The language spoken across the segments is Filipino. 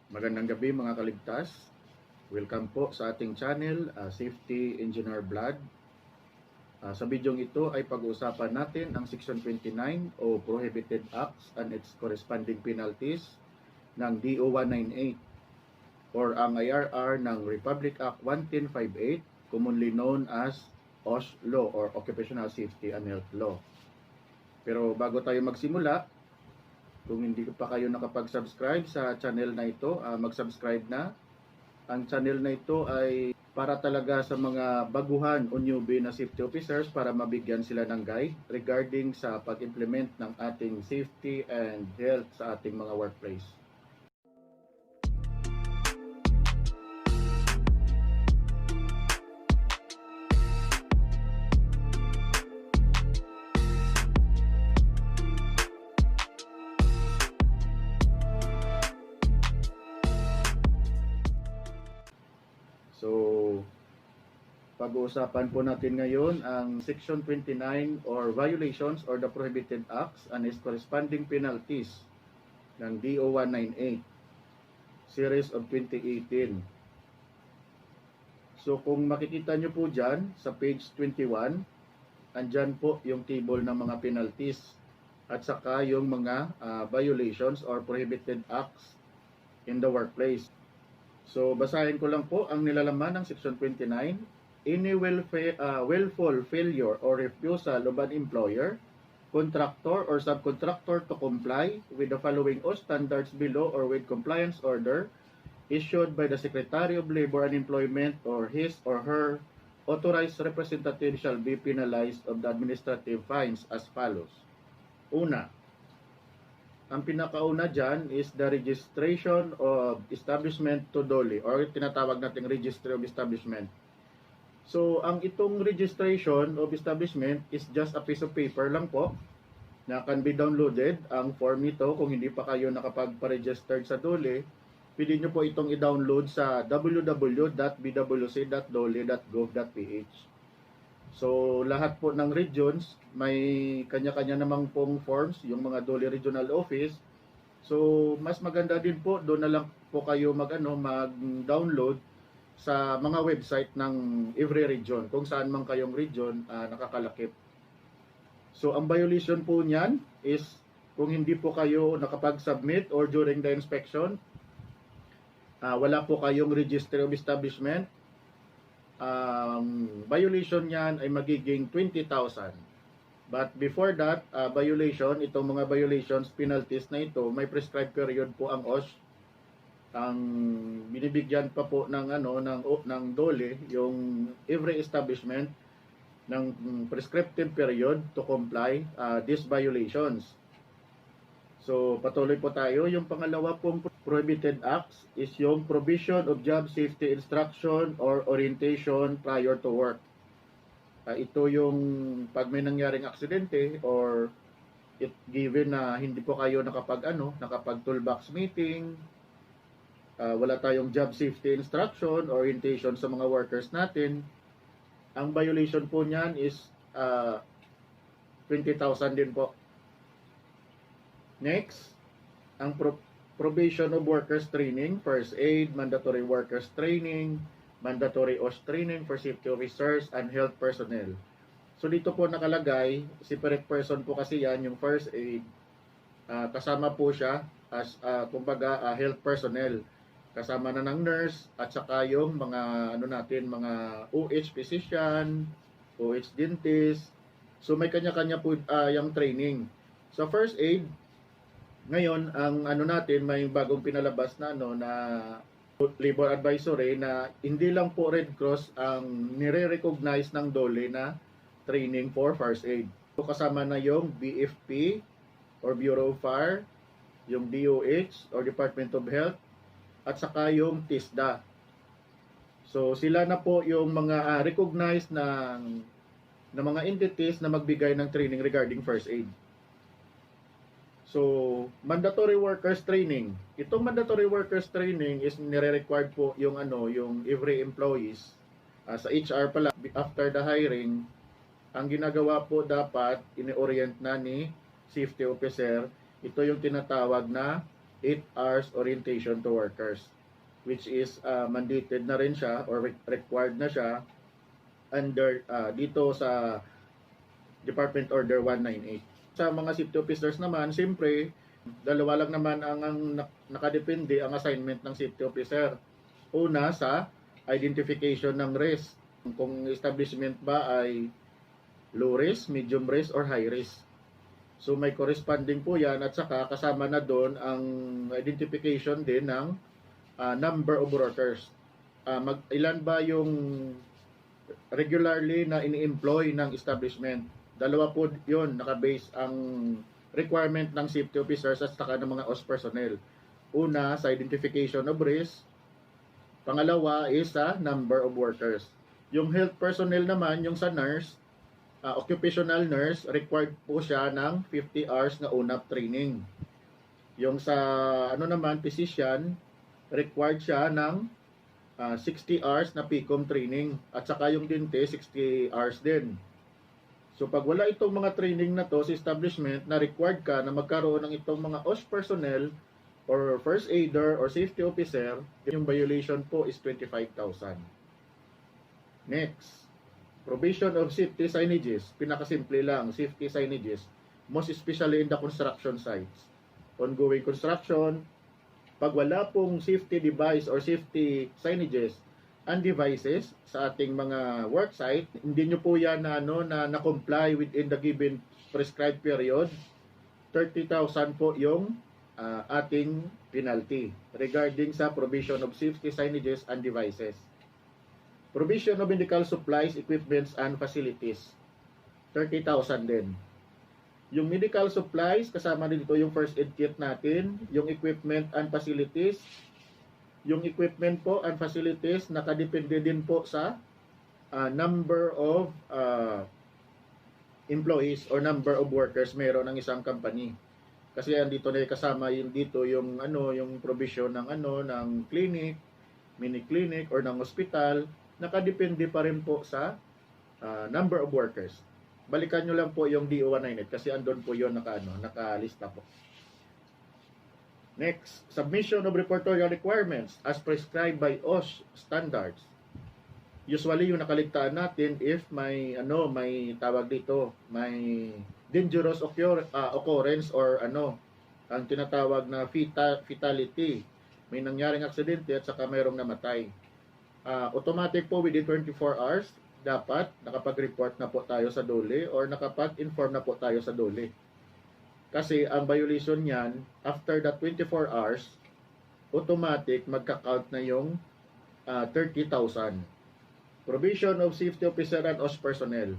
Magandang gabi mga kaligtas. Welcome po sa ating channel, Safety Engineer BLAD. Sa bidyong ito ay pag-uusapan natin ang Section 29 o Prohibited Acts and its corresponding penalties ng DO 198 or ang IRR ng Republic Act 11058, commonly known as OSH Law or Occupational Safety and Health Law. Pero bago tayo magsimula, kung hindi pa kayo nakapag-subscribe sa channel na ito, mag-subscribe na. Ang channel na ito ay para talaga sa mga baguhan o newbie na safety officers para mabigyan sila ng guide regarding sa pag-implement ng ating safety and health sa ating mga workplace. So, pag-uusapan po natin ngayon ang Section 29 or Violations or the Prohibited Acts and its corresponding penalties ng DO 198 Series of 2018. So, kung makikita nyo po dyan sa page 21, andyan po yung table ng mga penalties at saka yung mga violations or prohibited acts in the workplace. So, basahin ko lang po ang nilalaman ng Section 29. Any willful failure or refusal of an employer, contractor, or subcontractor to comply with the following OSH standards below or with compliance order issued by the Secretary of Labor and Employment or his or her authorized representative shall be penalized of the administrative fines as follows. Una, ang pinakauna dyan is the registration of establishment to DOLE or tinatawag nating registry of establishment. So, ang itong registration of establishment is just a piece of paper lang po na can be downloaded. Ang form nito, kung hindi pa kayo nakapagpa-registered sa DOLE, pwede nyo po itong i-download sa www.bwc.dole.gov.ph. So, lahat po ng regions, may kanya-kanya namang pong forms, yung mga DOLE Regional Office. So, mas maganda din po, doon na lang po kayo mag-download sa mga website ng every region, kung saan man kayong region nakakalakip. So, ang violation po niyan is, kung hindi po kayo nakapag-submit or during the inspection, wala po kayong registry of establishment, violation niyan ay magiging 20,000. But before that, violation, itong mga violations, penalties na ito, may prescribed period po ang OSH. Ang binibigyan pa po ng DOLE yung every establishment ng prescriptive period to comply these violations. So, patuloy po tayo. Yung pangalawa pong prohibited acts is yung provision of job safety instruction or orientation prior to work. Ito yung pag may nangyaring aksidente or given na hindi po kayo nakapag toolbox meeting, wala tayong job safety instruction, orientation sa mga workers natin, ang violation po niyan is 20,000 din po. Next, ang probation of workers training, first aid, mandatory workers training, mandatory OSH training for safety officers and health personnel. So dito po nakalagay, separate person po kasi yan, yung first aid, kasama po siya as health personnel. Kasama na ng nurse at saka yung mga mga OH physician, OH dentist. So may kanya-kanya po yung training. So first aid, ngayon, ang may bagong pinalabas na labor advisory na hindi lang po Red Cross ang nire-recognize ng DOLE na training for first aid. So, kasama na yung BFP or Bureau of Fire, yung DOH or Department of Health, at saka yung TISDA. So, sila na po yung mga recognized na mga entities na magbigay ng training regarding first aid. So, mandatory workers training. Itong mandatory workers training is nire-required po yung every employees sa HR pala after the hiring. Ang ginagawa po dapat ini-orient na ni safety officer, ito yung tinatawag na 8 hours orientation to workers, which is mandated na rin siya or required na siya under dito sa Department Order 198. Sa mga safety officers naman, siyempre, dalawa lang naman ang nakadepende ang assignment ng safety officer. Una, sa identification ng risk. Kung establishment ba ay low risk, medium risk, or high risk. So may corresponding po yan at saka kasama na doon ang identification din ng number of workers. Ilan ba yung regularly na ini-employ ng establishment? Dalawa po yun, nakabase ang requirement ng safety officers at saka ng mga OSH personnel. Una, sa identification of risk. Pangalawa is sa number of workers. Yung health personnel naman, yung sa nurse, occupational nurse, required po siya ng 50 hours na UNAP training. Yung sa naman, physician, required siya ng 60 hours na PCOM training. At saka yung dentist, 60 hours din. So pag wala itong mga training na to sa establishment na required ka na magkaroon ng itong mga OSH personnel or first aider or safety officer, yung violation po is 25,000. Next, provision of safety signages. Pinakasimple lang, safety signages. Most especially in the construction sites. Ongoing construction, pag wala pong safety device or safety signages and devices sa ating mga work site, hindi nyo po yan na comply within the given prescribed period, 30,000 po yung ating penalty regarding sa provision of safety signages and devices. Provision of medical supplies, equipments, and facilities, 30,000 din. Yung medical supplies, kasama dito yung first aid kit natin, yung equipment and facilities. Yung equipment po and facilities, nakadepende din po sa number of employees or number of workers meron ng isang company. Kasi andito na kasama yung dito yung yung provision ng ng clinic, mini clinic or ng hospital, nakadepende pa rin po sa number of workers. Balikan nyo lang po yung DO198 kasi andun po yun nakalista po. Next, submission of reportorial requirements as prescribed by OSH standards. Usually yung nakaligtaan natin if may may tawag dito, may dangerous occurrence or ang tinatawag na fatality. May nangyaring aksidente at saka mayroong namatay. Automatic po within 24 hours dapat nakapag-report na po tayo sa DOLE or nakapag-inform na po tayo sa DOLE. Kasi ang violation niyan, after that 24 hours, automatic magka-count na yung 30,000. Provision of safety officer and OSH personnel.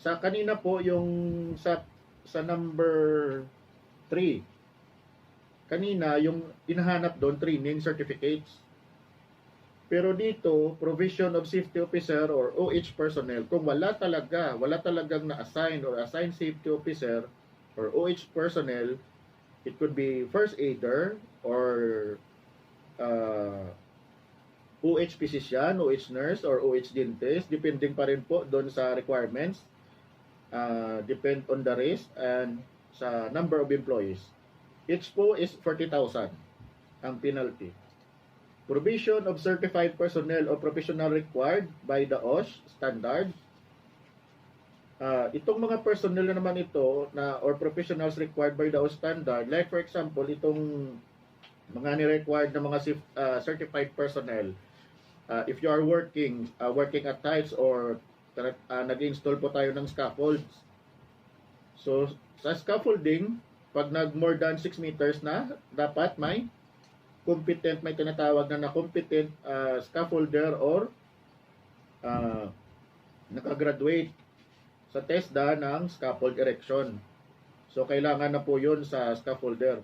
Sa kanina po yung sa number 3. Kanina yung hinahanap doon training certificates. Pero dito, provision of safety officer or OH personnel, kung wala talagang na-assign or assigned safety officer or OH personnel, it could be first aider or OH physician, OH nurse, or OH dentist, depending pa rin po doon sa requirements, depend on the risk and sa number of employees. Each po is 40,000 ang penalty. Provision of certified personnel or professional required by the OSH standard. Itong mga personnel na naman ito or professionals required by the OSH standard, like for example, itong mga ni-required na mga certified personnel, if you are working at heights or nag-install po tayo ng scaffolds. So, sa scaffolding, pag nag-more than 6 meters na, dapat may tinatawag na competent scaffolder or nakagraduate sa TESDA ng scaffold erection. So, kailangan na po yun sa scaffolder.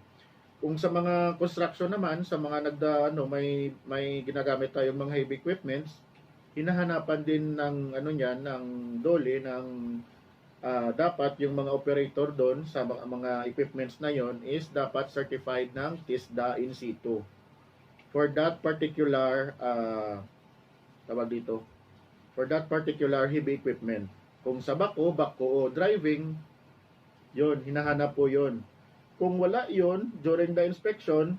Kung sa mga construction naman, sa mga may ginagamit tayong mga heavy equipments, hinahanapan din ng ng DOLE ng dapat yung mga operator doon sa mga equipments na yon is dapat certified ng TESDA in situ. For that particular for that particular heavy equipment. Kung sa bako o driving, yon hinahanap po yon. Kung wala yon during the inspection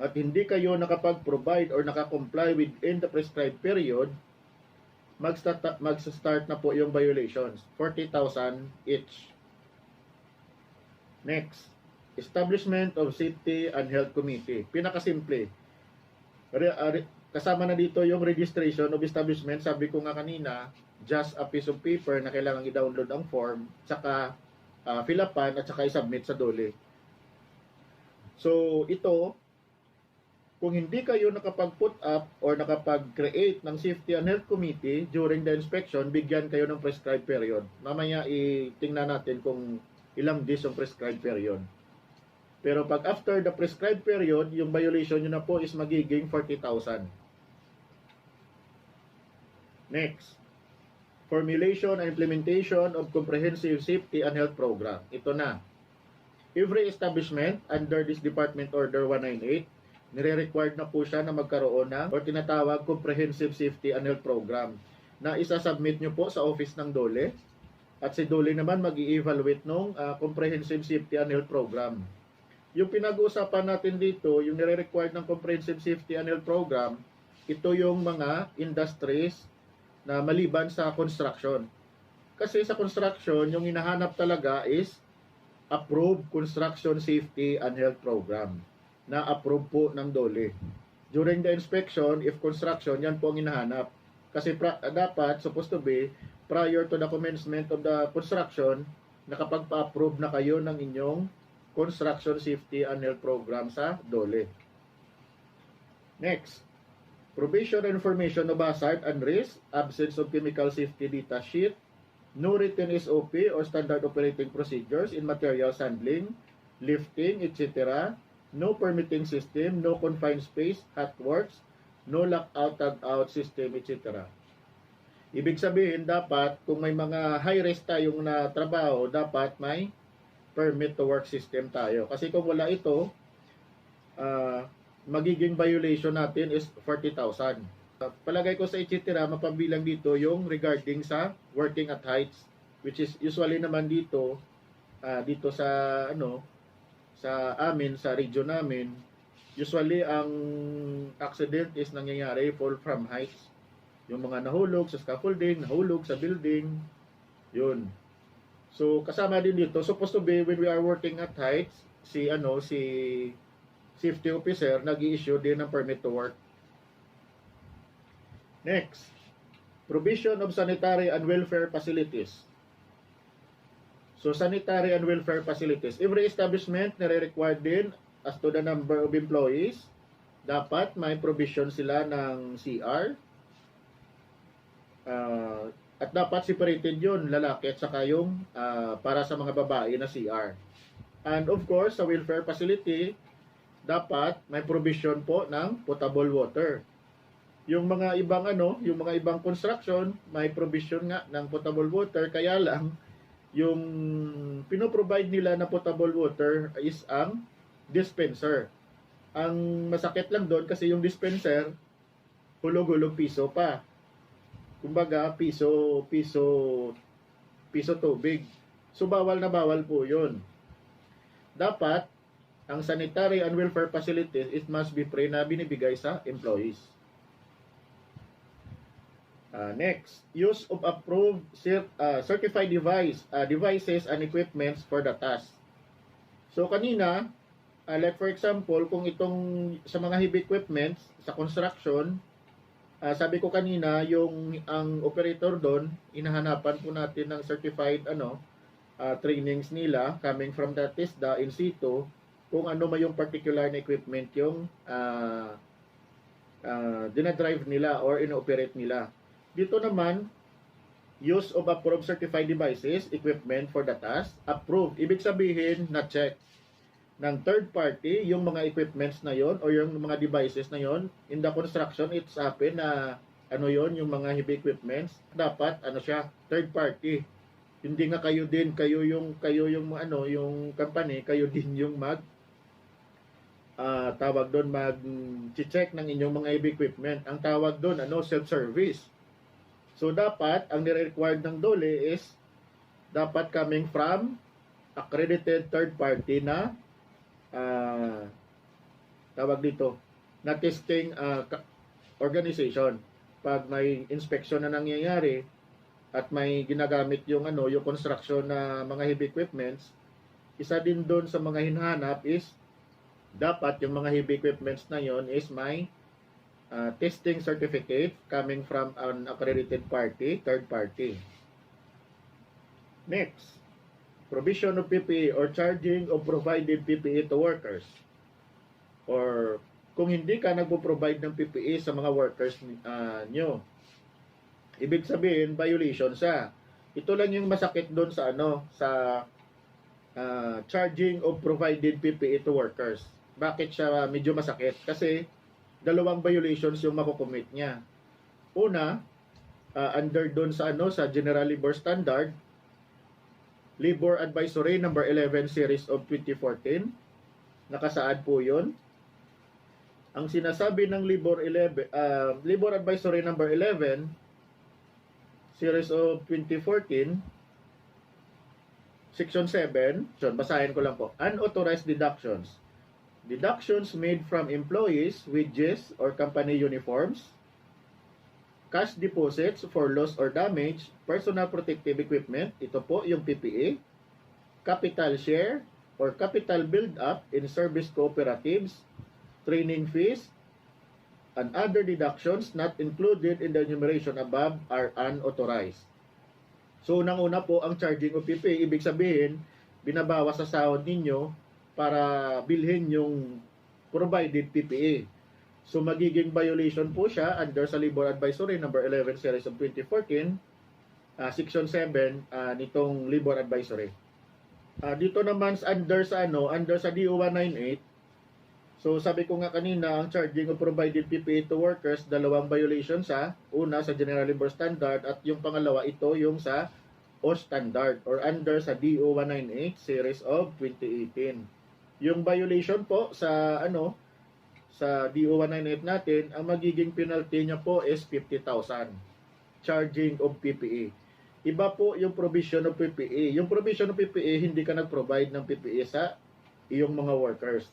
at hindi kayo nakapag-provide or nakakomply within the prescribed period, mag-start na po yung violations. 40,000 each. Next, Establishment of Safety and Health Committee. Pinakasimple. Kasama na dito yung registration of establishment. Sabi ko nga kanina, just a piece of paper na kailangan i-download ang form, tsaka fill-upan at saka i-submit sa DOLE. So, ito, kung hindi kayo nakapag-put up or nakapag-create ng Safety and Health Committee during the inspection, bigyan kayo ng prescribed period. Mamaya itingnan natin kung ilang days yung prescribed period. Pero pag after the prescribed period, yung violation nyo na po is magiging 40,000. Next, formulation and implementation of comprehensive safety and health program. Ito na. Every establishment under this Department Order 198, nire-required na po siya na magkaroon ng or tinatawag comprehensive safety and health program na isa-submit nyo po sa office ng DOLE at si DOLE naman mag-i-evaluate ng comprehensive safety and health program. Yung pinag-uusapan natin dito, yung nire-required ng comprehensive safety and health program, ito yung mga industries na maliban sa construction. Kasi sa construction, yung hinahanap talaga is approved construction safety and health program na approve po ng DOLE. During the inspection, if construction, yan po ang hinahanap. Kasi dapat, supposed to be, prior to the commencement of the construction, nakapagpa-approve na kayo ng inyong construction safety and health program sa DOLE. Next, provision and information of hazard and risk, absence of chemical safety data sheet, no written SOP or standard operating procedures in materials handling, lifting, etc., no permitting system, no confined space, hot works, no lockout, tag-out system, etc. Ibig sabihin, dapat, kung may mga high-risk tayong na trabaho, dapat may permit to work system tayo. Kasi kung wala ito, magiging violation natin is 40,000. Palagay ko sa etc. mapabilang dito yung regarding sa working at heights, which is usually naman dito, dito sa sa amin, sa region namin, usually ang accident is nangyayari fall from heights. Yung mga nahulog sa scaffolding, nahulog sa building, yun. So, kasama din dito, supposed to be when we are working at heights, si safety officer nag-i-issue din ng permit to work. Next, provision of sanitary and welfare facilities. So, sanitary and welfare facilities. Every establishment nire-required din as to the number of employees. Dapat may provision sila ng CR. At dapat separated yun, lalaki at saka yung para sa mga babae na CR. And of course, sa welfare facility, dapat may provision po ng potable water. Yung mga ibang yung mga ibang construction, may provision nga ng potable water, kaya lang yung pinoprovide nila na potable water is ang dispenser. Ang masakit lang doon kasi yung dispenser, hulog-hulog piso pa. Kumbaga, piso tubig. So, bawal na bawal po yun. Dapat, ang sanitary and welfare facilities, it must be free na binibigay sa employees. Next, use of approved certified devices and equipments for the task. So kanina, like for example, kung itong sa mga heavy equipments sa construction, sabi ko kanina, ang operator doon, inahanapan po natin ng certified trainings nila coming from the TISDA in situ, kung ano may yung particular na equipment yung dinadrive nila or ino-operate nila. Dito naman, use of approved certified devices, equipment for the task, approved. Ibig sabihin, na-check ng third party yung mga equipments na yon o yung mga devices na yon. In the construction, it's happen na yung mga heavy equipments, dapat siya, third party. Hindi nga kayo yung company, kayo din yung tawag doon mag-check ng inyong mga heavy equipment. Ang tawag doon self-service. So dapat ang nire-required ng DOLE is dapat coming from accredited third party na tawag dito na testing organization. Pag may inspection na nangyayari at may ginagamit yung yung construction na mga heavy equipments, isa din doon sa mga hinahanap is dapat yung mga heavy equipments na yon is may testing certificate coming from an accredited party, third party. Next, provision of PPE or charging of provided PPE to workers. Or kung hindi ka nagpo-provide ng PPE sa mga workers nyo, ibig sabihin violation siya. Ito lang yung masakit doon sa sa charging of provided PPE to workers. Bakit siya medyo masakit? Kasi dalawang violations yung makukumit niya. Una, under doon sa sa General Labor Standard, Labor Advisory number 11 series of 2014, nakasaad po 'yon. Ang sinasabi ng Labor Advisory number 11 series of 2014, section 7, basahin ko lang po. Unauthorized deductions. Deductions made from employees' wages or company uniforms, cash deposits for loss or damage, personal protective equipment, ito po yung PPE, capital share or capital build-up in service cooperatives, training fees, and other deductions not included in the enumeration above are unauthorized. So, unang-una po ang charging of PPE, ibig sabihin, binabawas sa sahod ninyo para bilhin yung provided PPE. So, magiging violation po siya under sa Labor Advisory number 11 series of 2014, section 7 nitong Labor Advisory. Dito naman under sa DO 198. So, sabi ko nga kanina, ang charging of provided PPE to workers, dalawang violation sa una sa General Labor Standard at yung pangalawa ito yung sa OSH Standard or under sa DO 198 series of 2018. Yung violation po sa sa DO 198 natin, ang magiging penalty niya po is 50,000 charging of PPE. Iba po yung provision of PPE. Yung provision of PPE, hindi ka nag-provide ng PPE sa iyong mga workers.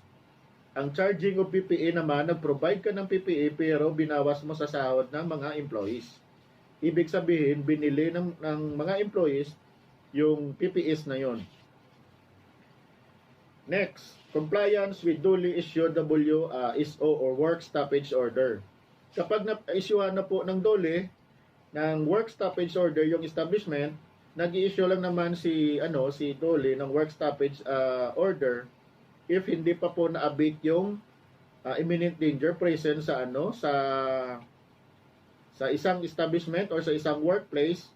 Ang charging of PPE naman, nag-provide ka ng PPE pero binawas mo sa sahod ng mga employees. Ibig sabihin, binili ng mga employees yung PPEs na yon. Next, compliance with duly issued WSO or work stoppage order. Kapag na-issuehan na po ng DOLE ng work stoppage order yung establishment, nag-i-issue lang naman si DOLE ng work stoppage order if hindi pa po na-abate yung imminent danger present sa sa isang establishment or sa isang workplace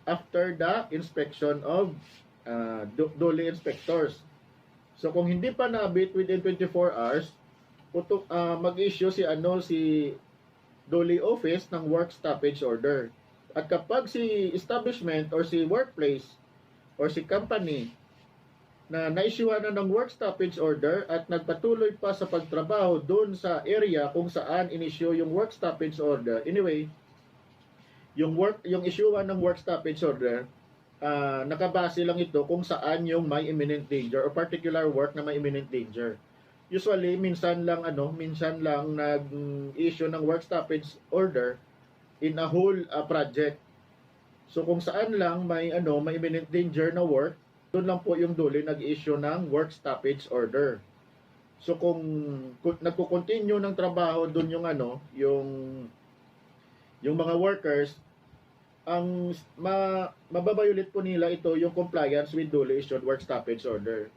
after the inspection of DOLE inspectors. So kung hindi pa na-abate within 24 hours, mag-issue si DOLE office ng work stoppage order. At kapag si establishment or si workplace or si company na na-issuehan na ng work stoppage order at nagpatuloy pa sa pagtrabaho doon sa area kung saan in-issue yung work stoppage order. Anyway, yung issuehan ng work stoppage order, nakabase lang ito kung saan yung may imminent danger or particular work na may imminent danger. Usually, minsan lang nag-issue ng work stoppage order in a whole project. So kung saan lang may imminent danger na work, doon lang po yung DOLE nag-issue ng work stoppage order. So kung nagko-continue ng trabaho doon yung mga workers, ang mababayulit po nila ito yung compliance with DOLE issued work stoppage order.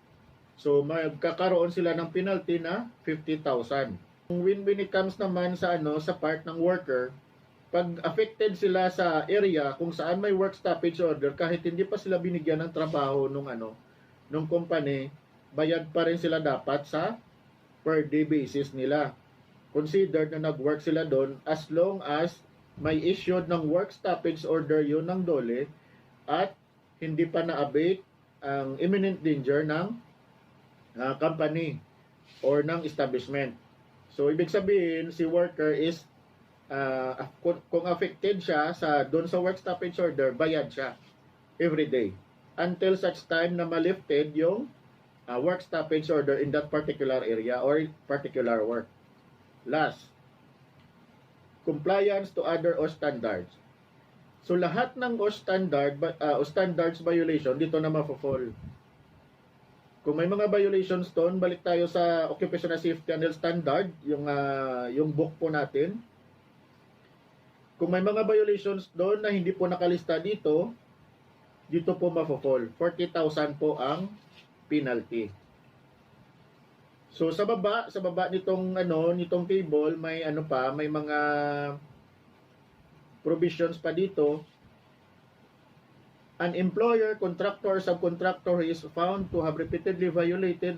So magkakaroon sila ng penalty na 50,000. When it comes naman sa sa part ng worker, pag affected sila sa area kung saan may work stoppage order, kahit hindi pa sila binigyan ng trabaho nung company, bayad pa rin sila dapat sa per day basis nila. Considered na nag-work sila doon as long as may issued ng work stoppage order yun ng DOLE at hindi pa na-abate ang imminent danger ng company or ng establishment. So, ibig sabihin, si worker is kung affected siya doon sa work stoppage order, bayad siya every day. until such time na malifted yung work stoppage order in that particular area or particular work. Last, compliance to other OSH standards. So lahat ng OSH standards violation dito na mafo-fall. Kung may mga violations doon, balik tayo sa Occupational Safety and Health Standard, yung book po natin. Kung may mga violations doon na hindi po nakalista dito po mafo-fall. 40,000 po ang penalty. So sa baba nitong table may may mga provisions pa dito. An employer, contractor, or subcontractor who is found to have repeatedly violated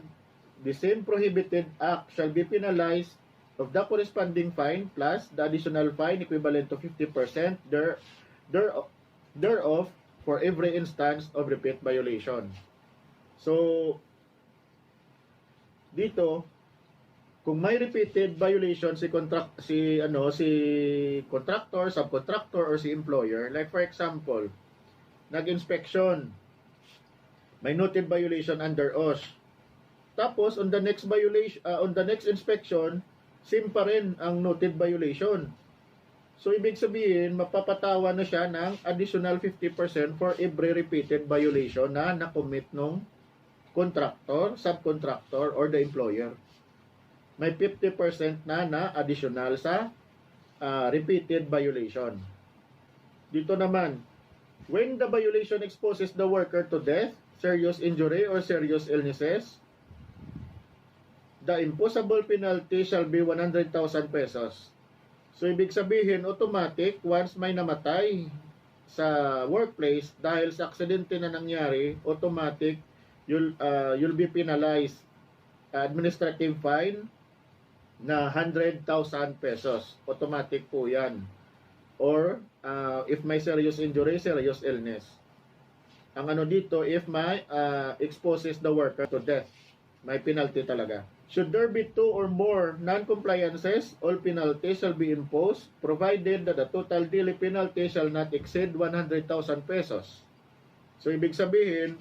the same prohibited act shall be penalized of the corresponding fine plus the additional fine equivalent to 50% thereof for every instance of repeat violation. So dito, kung may repeated violation si contractor, subcontractor, or si employer, like for example, nag-inspection, may noted violation under OSH. Tapos on the next inspection, same pa rin ang noted violation. So ibig sabihin, mapapatawa na siya ng additional 50% for every repeated violation na na-commit nung contractor, subcontractor, or the employer. May 50% na additional sa repeated violation. Dito naman, when the violation exposes the worker to death, serious injury, or serious illnesses, the imposable penalty shall be 100,000 pesos. So, ibig sabihin, automatic, once may namatay sa workplace dahil sa aksidente na nangyari, automatic, you'll be penalized. Administrative fine na 100,000 pesos. Automatic po yan. Or, if may serious injury, serious illness. Ang dito, if may exposes the worker to death, may penalty talaga. Should there be 2 or more non-compliances, all penalties shall be imposed, provided that the total daily penalty shall not exceed 100,000 pesos. So, ibig sabihin,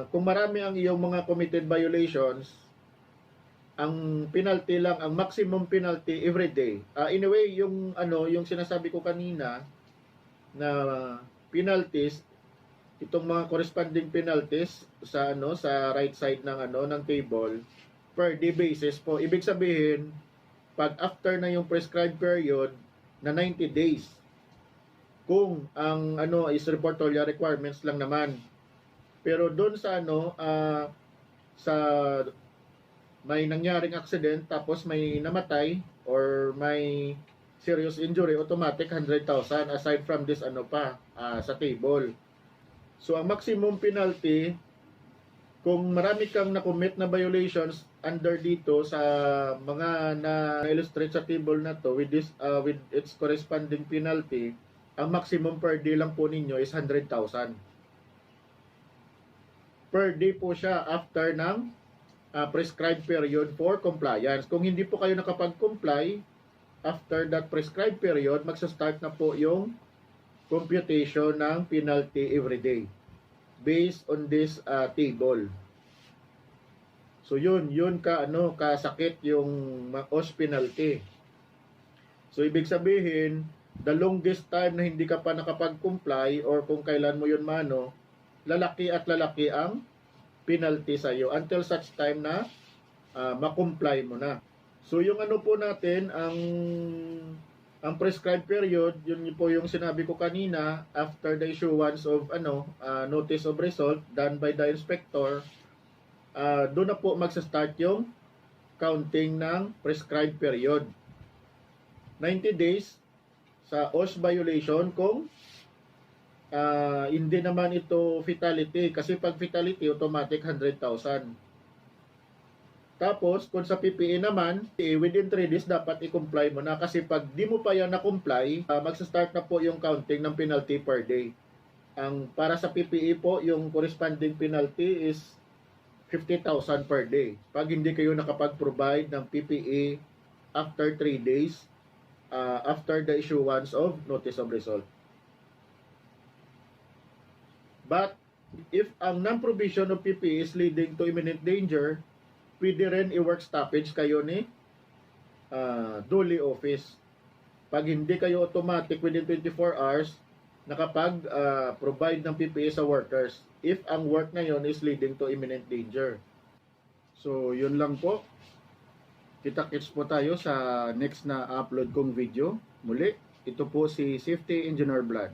kung marami ang iyong mga committed violations, ang penalty lang, ang maximum penalty every day. Anyway, yung sinasabi ko kanina na penalties, itong mga corresponding penalties sa sa right side ng table per day basis po. Ibig sabihin, pag after na yung prescribed period na 90 days, kung ang is reportorial requirements lang naman. Pero doon sa sa may nangyaring accident tapos may namatay or may serious injury, automatic 100,000 aside from this sa table. So ang maximum penalty, kung marami kang na-commit na violations under dito sa mga na-illustrate sa table na to with its corresponding penalty, ang maximum per day lang po ninyo is 100,000. Per day po siya after ng prescribed period for compliance. Kung hindi po kayo nakapag-comply, after that prescribed period, magsa-start na po yung computation ng penalty every day based on this table. So yun kasakit yung OSH penalty. So ibig sabihin, the longest time na hindi ka pa nakapag-comply or kung kailan mo yun lalaki at lalaki ang penalty sa iyo until such time na ma-comply mo na. So yung po natin, ang prescribed period, yun po yung sinabi ko kanina, after the issuance of notice of result done by the inspector, doon na po magsa-start yung counting ng prescribed period. 90 days sa OSH violation kung hindi naman ito fatality, kasi pag fatality automatic 100,000. Tapos kung sa PPE naman, within 3 days dapat i-comply mo na, kasi pag di mo pa yan na-comply, magsa-start na po yung counting ng penalty per day. Ang para sa PPE po, yung corresponding penalty is 50,000 per day. Pag hindi kayo nakapag-provide ng PPE after 3 days after the issuance of notice of result. But if ang non-provision of PPE is leading to imminent danger, pwede rin i-work stoppage kayo ni DOLE office. Pag hindi kayo automatic within 24 hours, nakapag-provide ng PPE sa workers if ang work ngayon is leading to imminent danger. So, yun lang po. Kita-kits po tayo sa next na upload kong video. Muli, ito po si Safety Engineer BLAD.